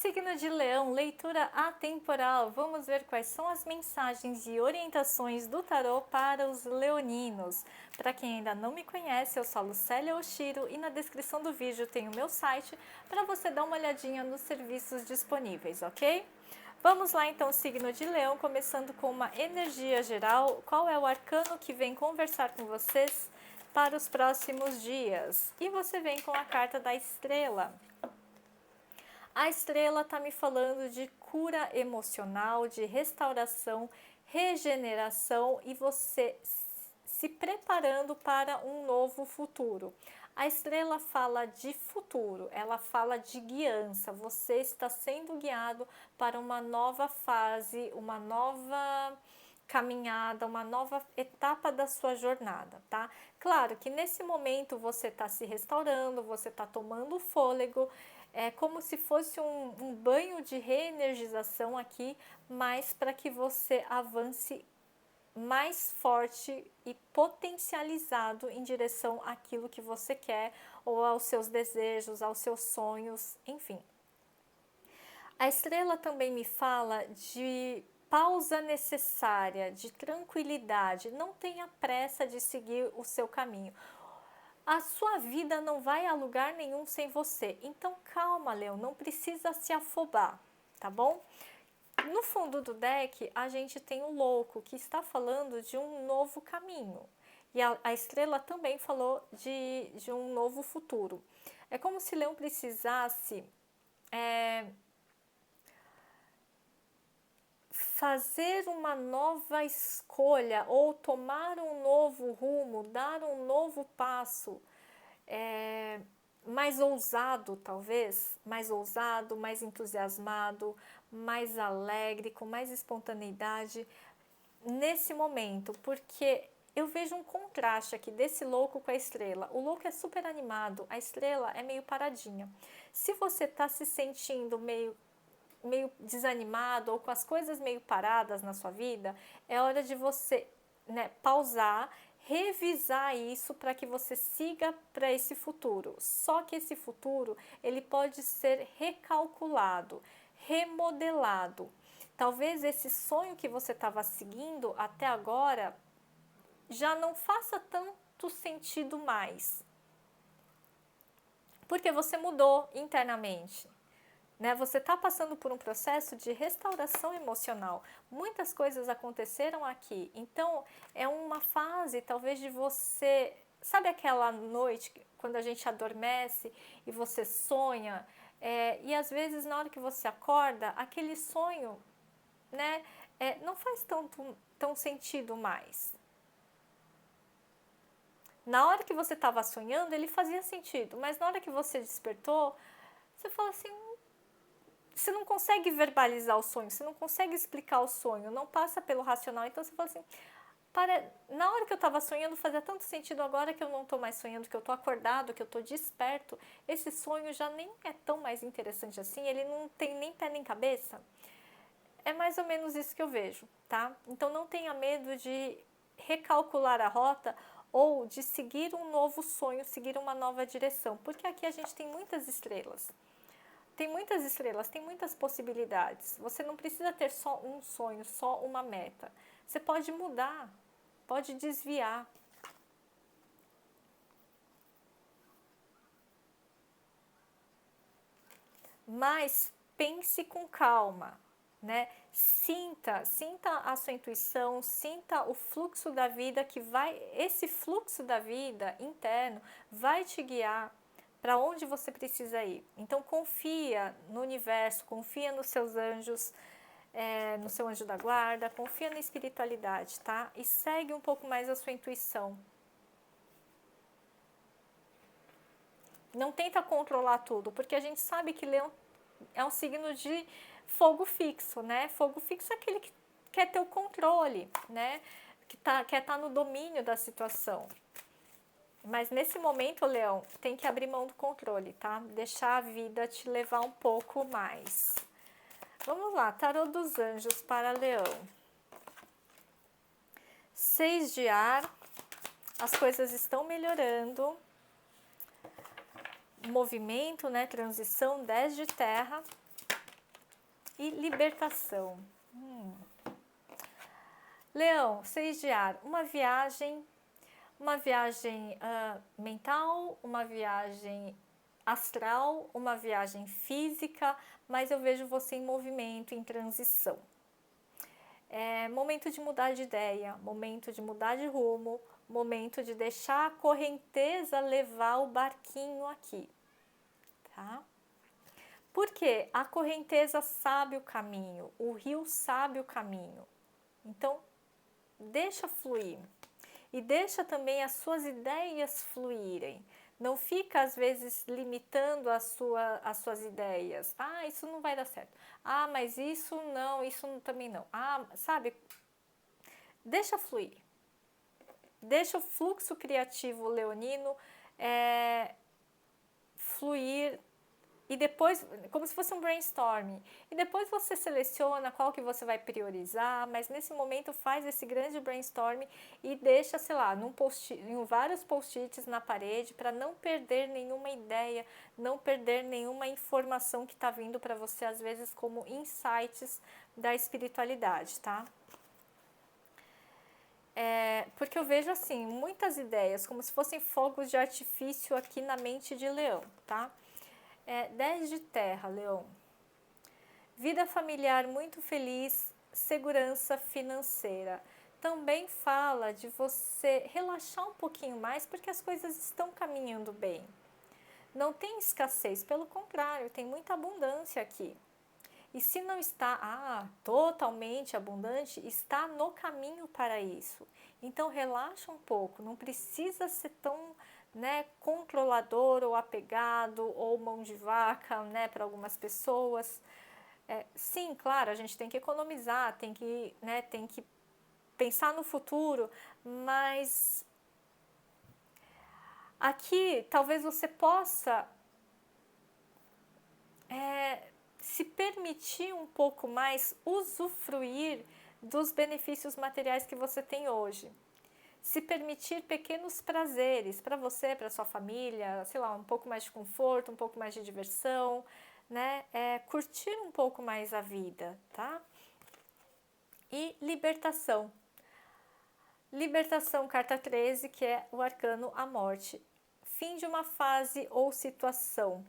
Signo de Leão, leitura atemporal. Vamos ver quais são as mensagens e orientações do tarô para os leoninos. Para quem ainda não me conhece, eu sou a Lucélia Oshiro e na descrição do vídeo tem o meu site para você dar uma olhadinha nos serviços disponíveis, ok? Vamos lá então, signo de Leão, começando com uma energia geral. Qual é o arcano que vem conversar com vocês para os próximos dias? E você vem com a carta da estrela. A estrela está me falando de cura emocional, de restauração, regeneração e você se preparando para um novo futuro. A estrela fala de futuro, ela fala de guiança. Você está sendo guiado para uma nova fase, uma nova caminhada, uma nova etapa da sua jornada, tá? Claro que nesse momento você está se restaurando, você está tomando fôlego, é como se fosse um banho de reenergização aqui, mas para que você avance mais forte e potencializado em direção àquilo que você quer ou aos seus desejos, aos seus sonhos, enfim. A estrela também me fala de pausa necessária, de tranquilidade. Não tenha pressa de seguir o seu caminho. A sua vida não vai a lugar nenhum sem você. Então calma, Leão, não precisa se afobar, tá bom? No fundo do deck, a gente tem o louco, que está falando de um novo caminho. E a estrela também falou de um novo futuro. É como se Leão precisasse fazer uma nova escolha ou tomar um novo rumo, dar um novo passo, mais ousado talvez, mais ousado, mais entusiasmado, mais alegre, com mais espontaneidade nesse momento, porque eu vejo um contraste aqui desse louco com a estrela. O louco é super animado, a estrela é meio paradinha. Se você está se sentindo meio desanimado ou com as coisas meio paradas na sua vida, é hora de você, pausar, revisar isso para que você siga para esse futuro. Só que esse futuro, ele pode ser recalculado, remodelado. Talvez esse sonho que você estava seguindo até agora já não faça tanto sentido mais. Porque você mudou internamente. Você está passando por um processo de restauração emocional. Muitas coisas aconteceram aqui. Então, é uma fase, talvez, de você... Sabe aquela noite quando a gente adormece e você sonha? E às vezes, na hora que você acorda, aquele sonho, não faz tão sentido mais. Na hora que você estava sonhando, ele fazia sentido. Mas na hora que você despertou, você fala assim... Você não consegue verbalizar o sonho, você não consegue explicar o sonho, não passa pelo racional. Então você fala assim, na hora que eu estava sonhando fazia tanto sentido, agora que eu não estou mais sonhando, que eu estou acordado, que eu estou desperto, esse sonho já nem é tão mais interessante assim, ele não tem nem pé nem cabeça. É mais ou menos isso que eu vejo, tá? Então não tenha medo de recalcular a rota ou de seguir um novo sonho, seguir uma nova direção, porque aqui a gente tem muitas estrelas. Tem muitas estrelas, tem muitas possibilidades. Você não precisa ter só um sonho, só uma meta. Você pode mudar, pode desviar. Mas pense com calma, Sinta a sua intuição, sinta o fluxo da vida esse fluxo da vida interno vai te guiar para onde você precisa ir. Então confia no universo, confia nos seus anjos, no seu anjo da guarda, confia na espiritualidade, tá? E segue um pouco mais a sua intuição. Não tenta controlar tudo, porque a gente sabe que Leão é um signo de fogo fixo, Fogo fixo é aquele que quer ter o controle, Que quer estar no domínio da situação. Mas nesse momento, Leão, tem que abrir mão do controle, tá? Deixar a vida te levar um pouco mais. Vamos lá, tarô dos anjos para Leão. 6 de ar, as coisas estão melhorando. Movimento, transição, 10 de terra. e libertação. Leão, 6 de ar, uma viagem mental, uma viagem astral, uma viagem física, mas eu vejo você em movimento, em transição. É momento de mudar de ideia, momento de mudar de rumo, momento de deixar a correnteza levar o barquinho aqui, tá? Porque a correnteza sabe o caminho, o rio sabe o caminho. Então, deixa fluir. E deixa também as suas ideias fluírem. Não fica, às vezes, limitando as suas ideias. Ah, isso não vai dar certo. Ah, mas isso não, isso também não. Ah, sabe? Deixa fluir. Deixa o fluxo criativo leonino fluir. E depois, como se fosse um brainstorming. E depois você seleciona qual que você vai priorizar, mas nesse momento faz esse grande brainstorming e deixa, sei lá, em vários post-its na parede para não perder nenhuma ideia, não perder nenhuma informação que está vindo para você, às vezes como insights da espiritualidade, tá? Porque eu vejo assim, muitas ideias, como se fossem fogos de artifício aqui na mente de Leão, tá? 10 de terra, Leão. Vida familiar muito feliz, segurança financeira. Também fala de você relaxar um pouquinho mais, porque as coisas estão caminhando bem. Não tem escassez, pelo contrário, tem muita abundância aqui. E se não está totalmente abundante, está no caminho para isso. Então relaxa um pouco, não precisa ser tão controlador ou apegado ou mão de vaca para algumas pessoas. Sim, claro, a gente tem que economizar, tem que pensar no futuro, mas aqui talvez você possa se permitir um pouco mais usufruir dos benefícios materiais que você tem hoje. Se permitir pequenos prazeres para você, para sua família, sei lá, um pouco mais de conforto, um pouco mais de diversão, curtir um pouco mais a vida, tá? E libertação. Libertação, carta 13, que é o arcano a morte. Fim de uma fase ou situação.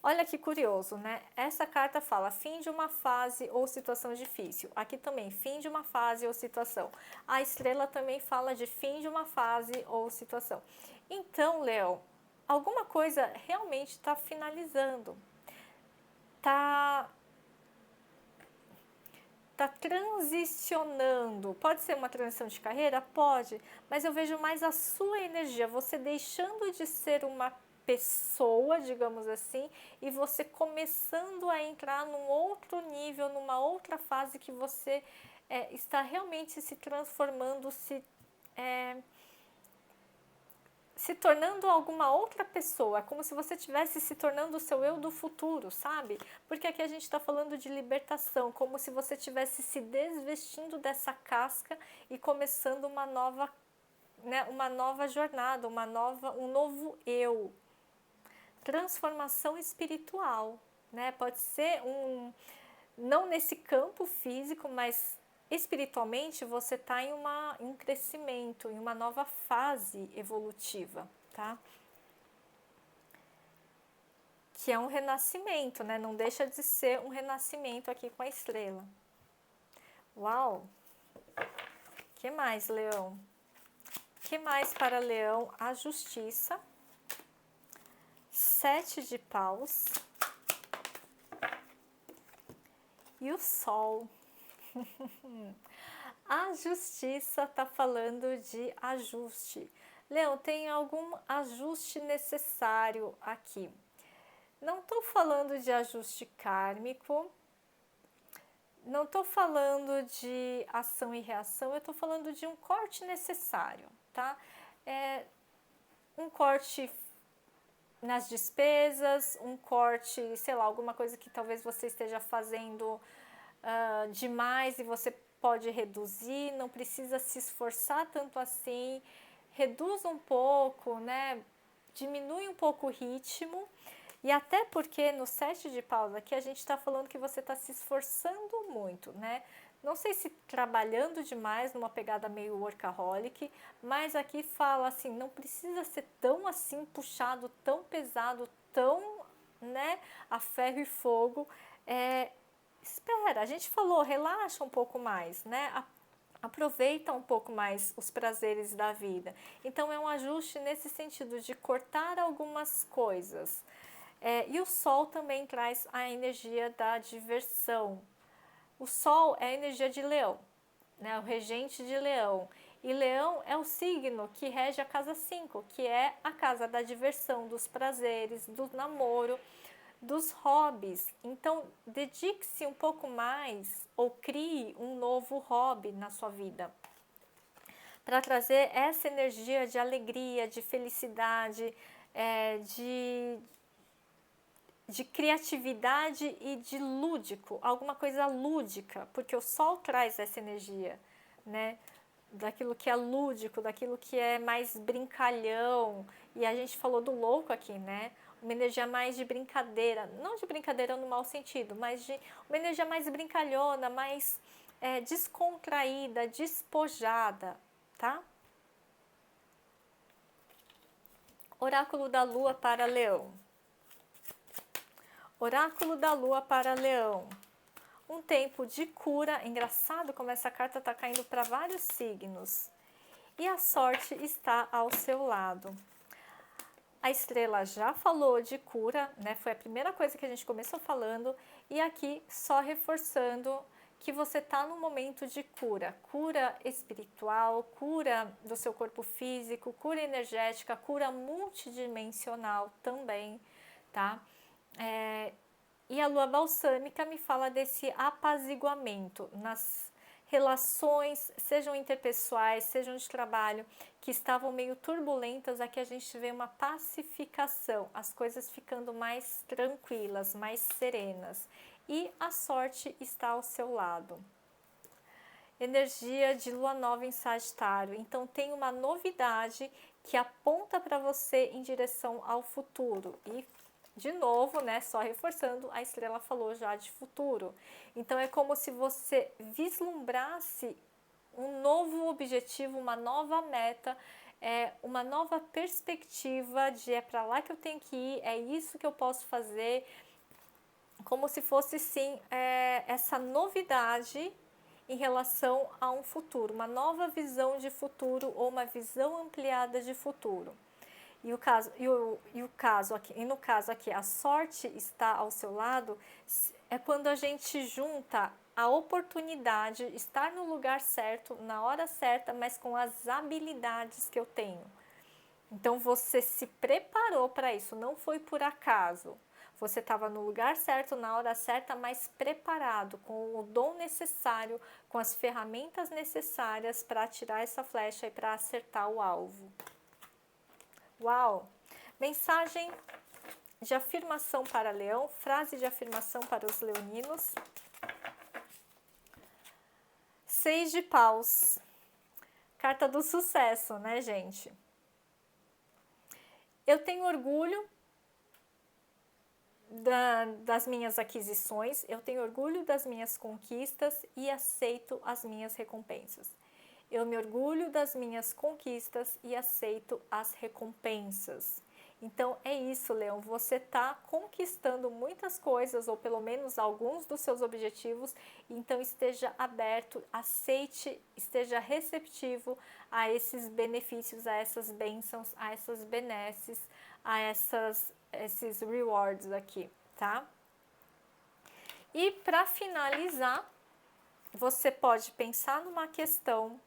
Olha que curioso, né? Essa carta fala fim de uma fase ou situação difícil. Aqui também, fim de uma fase ou situação. A estrela também fala de fim de uma fase ou situação. Então, Leão, alguma coisa realmente está finalizando. Tá transicionando. Pode ser uma transição de carreira? Pode, mas eu vejo mais a sua energia, você deixando de ser uma pessoa, digamos assim, e você começando a entrar num outro nível, numa outra fase que você está realmente se transformando, se tornando alguma outra pessoa, como se você estivesse se tornando o seu eu do futuro, sabe? Porque aqui a gente está falando de libertação, como se você estivesse se desvestindo dessa casca e começando uma nova jornada, um novo eu. Transformação espiritual, né? Pode ser não nesse campo físico, mas espiritualmente você está em um crescimento, em uma nova fase evolutiva, tá? Que é um renascimento, né? Não deixa de ser um renascimento aqui com a estrela. Uau! Que mais, Leão? Que mais para Leão? A justiça. 7 de paus. E o sol. A justiça está falando de ajuste. Leão, tem algum ajuste necessário aqui. Não estou falando de ajuste kármico, não estou falando de ação e reação, eu estou falando de um corte necessário, tá? Um corte nas despesas, um corte, sei lá, alguma coisa que talvez você esteja fazendo demais e você pode reduzir, não precisa se esforçar tanto assim, reduz um pouco, né? Diminui um pouco o ritmo E até porque no 7 de paus aqui a gente está falando que você está se esforçando muito, né? Não sei se trabalhando demais numa pegada meio workaholic, mas aqui fala assim, não precisa ser tão assim puxado, tão pesado, tão, né, a ferro e fogo. Espera, a gente falou, relaxa um pouco mais, né? Aproveita um pouco mais os prazeres da vida. Então é um ajuste nesse sentido de cortar algumas coisas. E o Sol também traz a energia da diversão. O Sol é a energia de Leão, né? O regente de Leão. E Leão é o signo que rege a casa 5, que é a casa da diversão, dos prazeres, do namoro, dos hobbies. Então, dedique-se um pouco mais ou crie um novo hobby na sua vida para trazer essa energia de alegria, de felicidade, de criatividade e de lúdico, alguma coisa lúdica, porque o Sol traz essa energia, né? Daquilo que é lúdico, daquilo que é mais brincalhão. E a gente falou do louco aqui, né? Uma energia mais de brincadeira, não de brincadeira no mau sentido, mas de uma energia mais brincalhona, mais descontraída, despojada, tá? Oráculo da Lua para Leão. Oráculo da Lua para Leão. Um tempo de cura. Engraçado como essa carta está caindo para vários signos. E a sorte está ao seu lado. A estrela já falou de cura, né? Foi a primeira coisa que a gente começou falando. E aqui só reforçando que você está num momento de cura. Cura espiritual, cura do seu corpo físico, cura energética, cura multidimensional também, tá? E a lua balsâmica me fala desse apaziguamento nas relações, sejam interpessoais, sejam de trabalho, que estavam meio turbulentas. Aqui a gente vê uma pacificação, as coisas ficando mais tranquilas, mais serenas. E a sorte está ao seu lado. Energia de lua nova em Sagitário. Então tem uma novidade que aponta para você em direção ao futuro. E de novo, né, só reforçando, a estrela falou já de futuro. Então é como se você vislumbrasse um novo objetivo, uma nova meta, uma nova perspectiva de é para lá que eu tenho que ir, é isso que eu posso fazer. Como se fosse sim essa novidade em relação a um futuro, uma nova visão de futuro ou uma visão ampliada de futuro. E no caso aqui, a sorte está ao seu lado, é quando a gente junta a oportunidade, estar no lugar certo, na hora certa, mas com as habilidades que eu tenho. Então você se preparou para isso, não foi por acaso. Você estava no lugar certo, na hora certa, mas preparado, com o dom necessário, com as ferramentas necessárias para atirar essa flecha e para acertar o alvo. Uau! Mensagem de afirmação para Leão, frase de afirmação para os leoninos. 6 de paus. Carta do sucesso, né, gente? Eu tenho orgulho das minhas aquisições, eu tenho orgulho das minhas conquistas e aceito as minhas recompensas. Eu me orgulho das minhas conquistas e aceito as recompensas. Então é isso, Leão, você está conquistando muitas coisas, ou pelo menos alguns dos seus objetivos, então esteja aberto, aceite, esteja receptivo a esses benefícios, a essas bênçãos, a essas benesses, a esses rewards aqui, tá? E para finalizar, você pode pensar numa questão,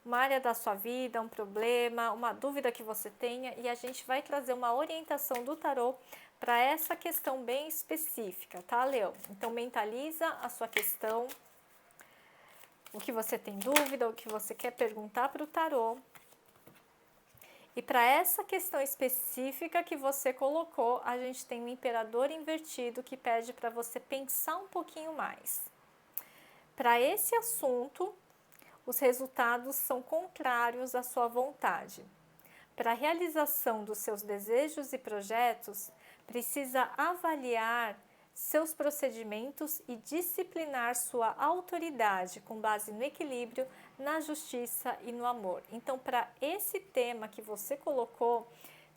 uma área da sua vida, um problema, uma dúvida que você tenha, e a gente vai trazer uma orientação do tarô para essa questão bem específica, tá, Leão? Então mentaliza a sua questão, o que você tem dúvida, o que você quer perguntar para o tarô. E para essa questão específica que você colocou, a gente tem o imperador invertido que pede para você pensar um pouquinho mais. Para esse assunto, os resultados são contrários à sua vontade. Para a realização dos seus desejos e projetos, precisa avaliar seus procedimentos e disciplinar sua autoridade com base no equilíbrio, na justiça e no amor. Então, para esse tema que você colocou,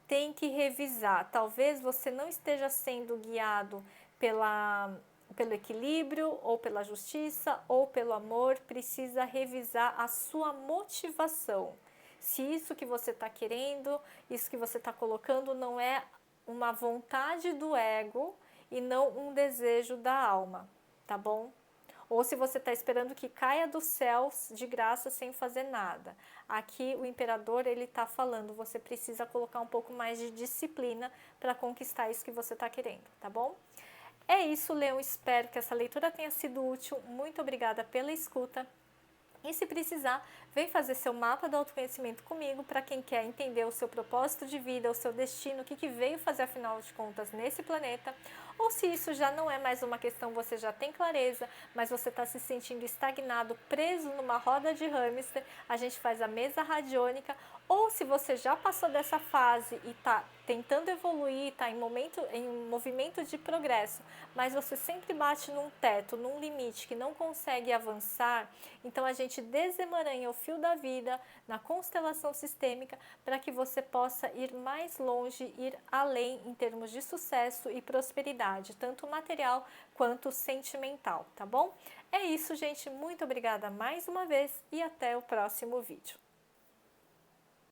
tem que revisar. Talvez você não esteja sendo guiado pelo equilíbrio, ou pela justiça, ou pelo amor. Precisa revisar a sua motivação. Se isso que você está querendo, isso que você está colocando não é uma vontade do ego e não um desejo da alma, tá bom? Ou se você está esperando que caia dos céus de graça sem fazer nada. Aqui o imperador ele está falando, você precisa colocar um pouco mais de disciplina para conquistar isso que você está querendo, tá bom? É isso, Leão. Espero que essa leitura tenha sido útil. Muito obrigada pela escuta. E se precisar, vem fazer seu mapa do autoconhecimento comigo para quem quer entender o seu propósito de vida, o seu destino, o que veio fazer afinal de contas nesse planeta. Ou se isso já não é mais uma questão, você já tem clareza, mas você está se sentindo estagnado, preso numa roda de hamster, a gente faz a mesa radiônica. Ou se você já passou dessa fase e está tentando evoluir, está em movimento de progresso, mas você sempre bate num teto, num limite que não consegue avançar, então a gente desemaranha o fio da vida na constelação sistêmica para que você possa ir mais longe, ir além em termos de sucesso e prosperidade, tanto material quanto sentimental, tá bom? É isso, gente. Muito obrigada mais uma vez e até o próximo vídeo.